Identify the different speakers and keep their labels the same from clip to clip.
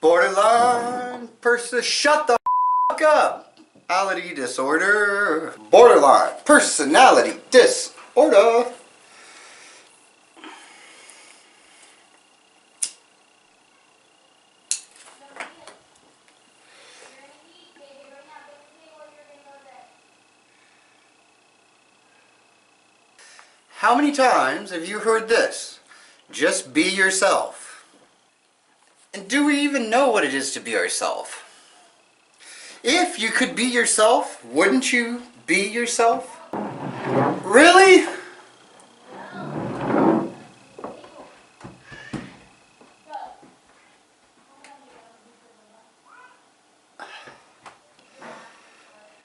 Speaker 1: Borderline person, shut the f*** up. Personality disorder. Borderline personality disorder. How many times have you heard this? Just be yourself. And do we even know what it is to be ourselves? If you could be yourself, wouldn't you be yourself? Really?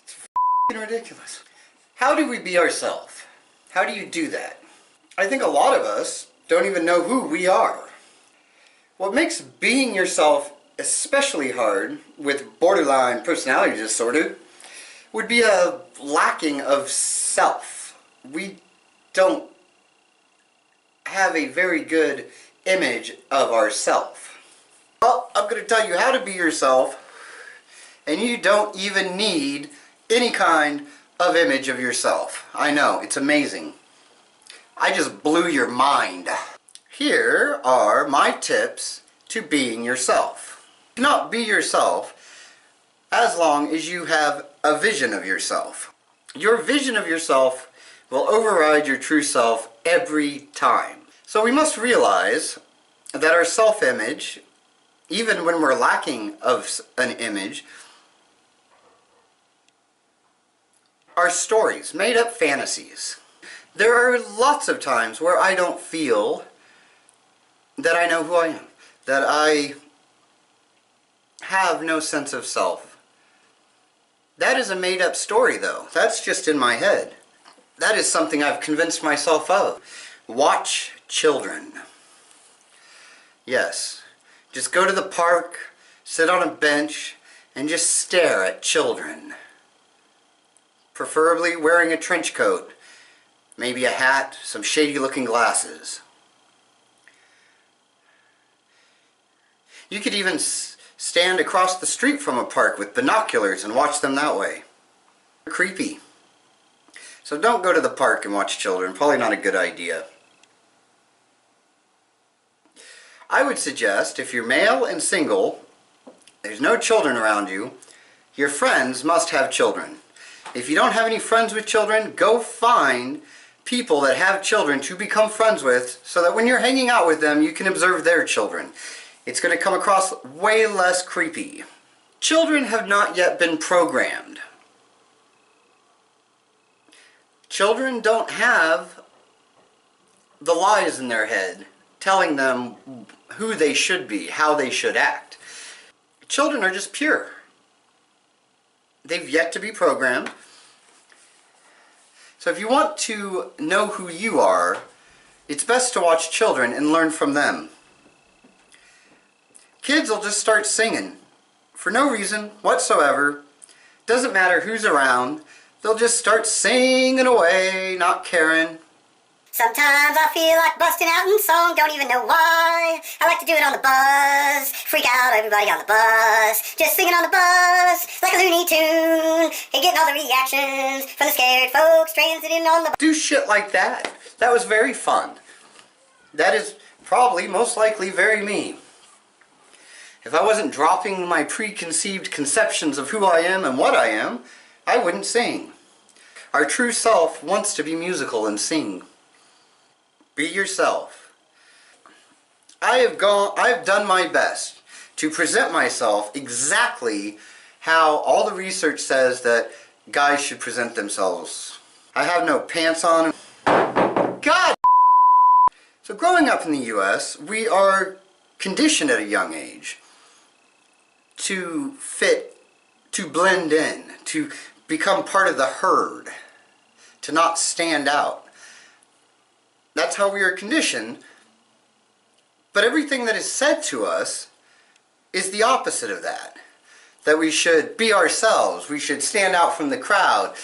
Speaker 1: It's f***ing ridiculous. How do we be ourselves? How do you do that? I think a lot of us don't even know who we are. What makes being yourself especially hard with borderline personality disorder would be a lacking of self. We don't have a very good image of ourself. Well, I'm going to tell you how to be yourself, and you don't even need any kind of image of yourself. I know, it's amazing. I just blew your mind. Here are my tips to being yourself. You cannot be yourself as long as you have a vision of yourself. Your vision of yourself will override your true self every time. So we must realize that our self-image, even when we're lacking of an image, are stories, made up fantasies. There are lots of times where I don't feel that I know who I am, that I have no sense of self. That is a made up story though. That's just in my head. That is something I've convinced myself of. Watch children. Yes, just go to the park, sit on a bench, and just stare at children. Preferably wearing a trench coat, maybe a hat, some shady looking glasses. You could even stand across the street from a park with binoculars and watch them that way. Creepy. So don't go to the park and watch children, probably not a good idea. I would suggest if you're male and single, there's no children around you, your friends must have children. If you don't have any friends with children, go find people that have children to become friends with so that when you're hanging out with them, you can observe their children. It's going to come across way less creepy. Children have not yet been programmed. Children don't have the lies in their head telling them who they should be, how they should act. Children are just pure. They've yet to be programmed. So if you want to know who you are, it's best to watch children and learn from them. Kids will just start singing for no reason whatsoever. Doesn't matter who's around. They'll just start singing away, not caring.
Speaker 2: Sometimes I feel like busting out in song, don't even know why. I like to do it on the bus, freak out everybody on the bus, just singing on the bus like a Looney Tune, and getting all the reactions from the scared folks transiting on the bus.
Speaker 1: Do shit like that. That was very fun. That is probably most likely very me. If I wasn't dropping my preconceived conceptions of who I am and what I am, I wouldn't sing. Our true self wants to be musical and sing. Be yourself. I've done my best to present myself exactly how all the research says that guys should present themselves. I have no pants on. God! So growing up in the US, we are conditioned at a young age to fit, to blend in, to become part of the herd, to not stand out. That's how we are conditioned. But everything that is said to us is the opposite of that. That we should be ourselves, we should stand out from the crowd.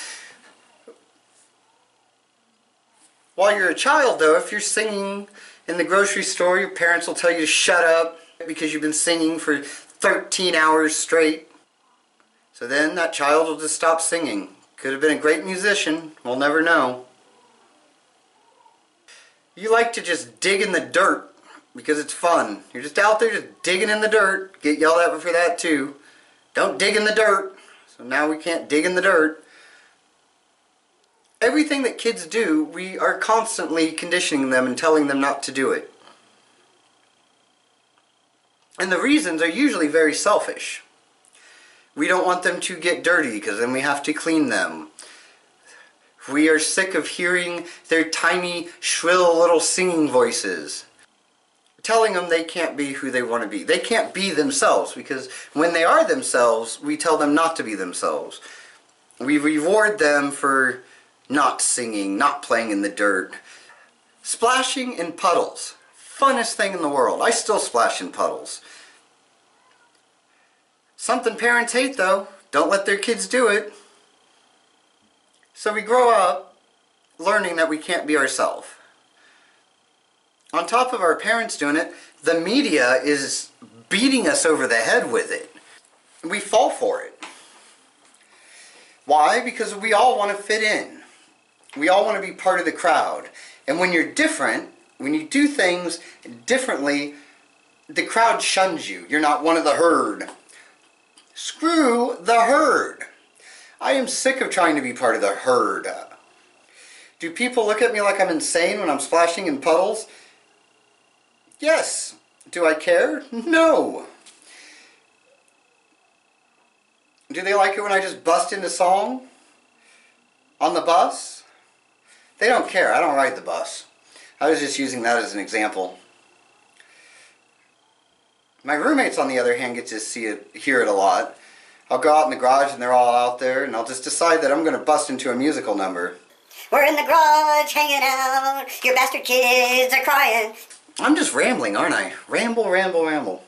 Speaker 1: While you're a child though, if you're singing in the grocery store, your parents will tell you to shut up because you've been singing for 13 hours straight. So then that child will just stop singing. Could have been a great musician, we'll never know. You like to just dig in the dirt because it's fun. You're just out there just digging in the dirt. Get yelled at for that too. Don't dig in the dirt. So now we can't dig in the dirt. Everything that kids do, we are constantly conditioning them and telling them not to do it. And the reasons are usually very selfish. We don't want them to get dirty because then we have to clean them. We are sick of hearing their tiny, shrill little singing voices. Telling them they can't be who they want to be. They can't be themselves because when they are themselves, we tell them not to be themselves. We reward them for not singing, not playing in the dirt. Splashing in puddles. Funnest thing in the world. I still splash in puddles. Something parents hate though. Don't let their kids do it. So we grow up learning that we can't be ourselves. On top of our parents doing it, the media is beating us over the head with it. We fall for it. Why? Because we all want to fit in. We all want to be part of the crowd. And when you're different, when you do things differently, the crowd shuns you. You're not one of the herd. Screw the herd. I am sick of trying to be part of the herd. Do people look at me like I'm insane when I'm splashing in puddles? Yes. Do I care? No. Do they like it when I just bust into song? On the bus? They don't care. I don't ride the bus. I was just using that as an example. My roommates, on the other hand, get to hear it a lot. I'll go out in the garage and they're all out there and I'll just decide that I'm going to bust into a musical number.
Speaker 2: We're in the garage hanging out. Your bastard kids are crying.
Speaker 1: I'm just rambling, aren't I? Ramble, ramble, ramble.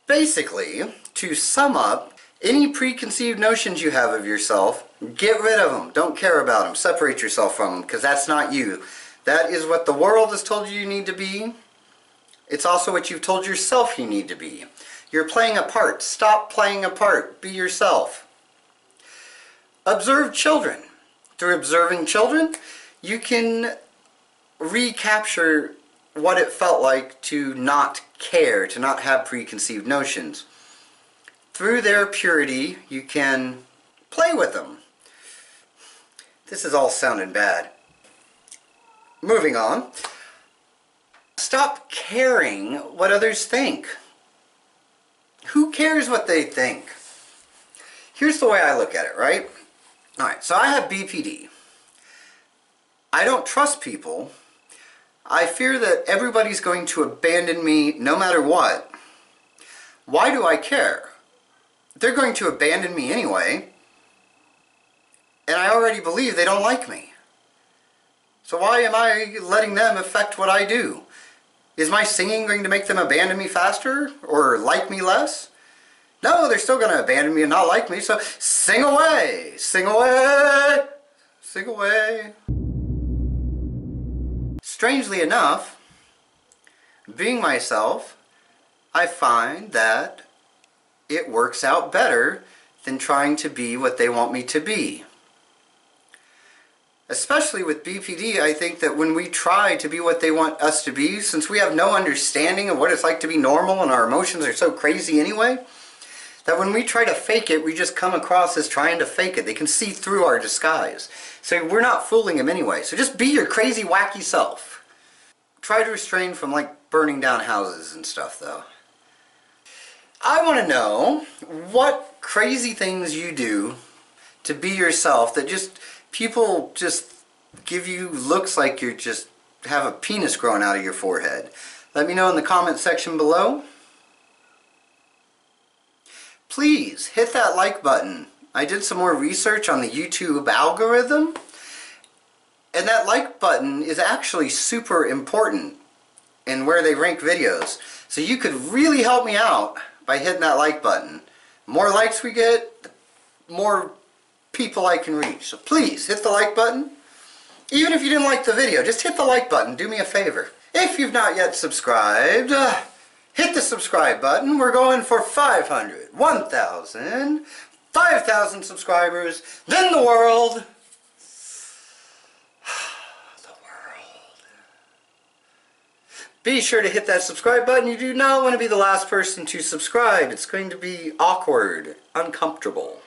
Speaker 1: Basically, to sum up, any preconceived notions you have of yourself, get rid of them. Don't care about them. Separate yourself from them because that's not you. That is what the world has told you need to be. It's also what you've told yourself you need to be. You're playing a part. Stop playing a part. Be yourself. Observe children. Through observing children, you can recapture what it felt like to not care, to not have preconceived notions. Through their purity, you can play with them. This is all sounding bad. Moving on. Stop caring what others think. Who cares what they think? Here's the way I look at it, right? Alright, so I have BPD. I don't trust people. I fear that everybody's going to abandon me no matter what. Why do I care? They're going to abandon me anyway. And I already believe they don't like me. So why am I letting them affect what I do? Is my singing going to make them abandon me faster or like me less? No, they're still going to abandon me and not like me, so sing away! Sing away! Sing away! Strangely enough, being myself, I find that it works out better than trying to be what they want me to be. Especially with BPD, I think that when we try to be what they want us to be, since we have no understanding of what it's like to be normal and our emotions are so crazy anyway, that when we try to fake it, we just come across as trying to fake it. They can see through our disguise. So we're not fooling them anyway. So just be your crazy, wacky self. Try to restrain from like burning down houses and stuff though. I want to know what crazy things you do to be yourself that just people just give you looks like you just have a penis growing out of your forehead. Let me know in the comment section below. Please hit that like button. I did some more research on the YouTube algorithm, and that like button is actually super important in where they rank videos. So you could really help me out by hitting that like button. The more likes we get, the more people I can reach. So please hit the like button. Even if you didn't like the video, just hit the like button. Do me a favor. If you've not yet subscribed, hit the subscribe button. We're going for 500, 1,000, 5,000 subscribers. Then the world. Be sure to hit that subscribe button. You do not want to be the last person to subscribe. It's going to be awkward, uncomfortable.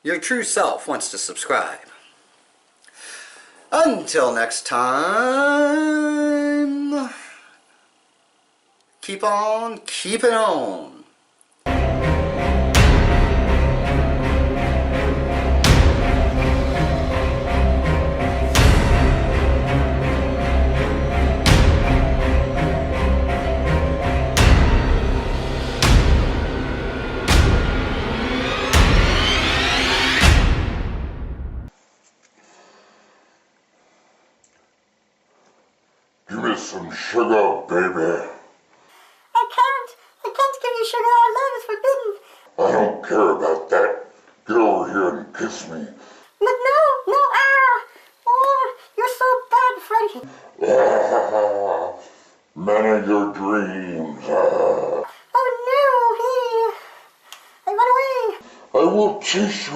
Speaker 1: Your true self wants to subscribe. Until next time, keep on keeping on.
Speaker 3: Give me some sugar, baby.
Speaker 2: I can't give you sugar. Our love is forbidden.
Speaker 3: I don't care about that. Get over here and kiss me.
Speaker 2: But no, oh, you're so bad, Freddy.
Speaker 3: Man of your dreams.
Speaker 2: Oh no, I run away.
Speaker 3: I will chase you.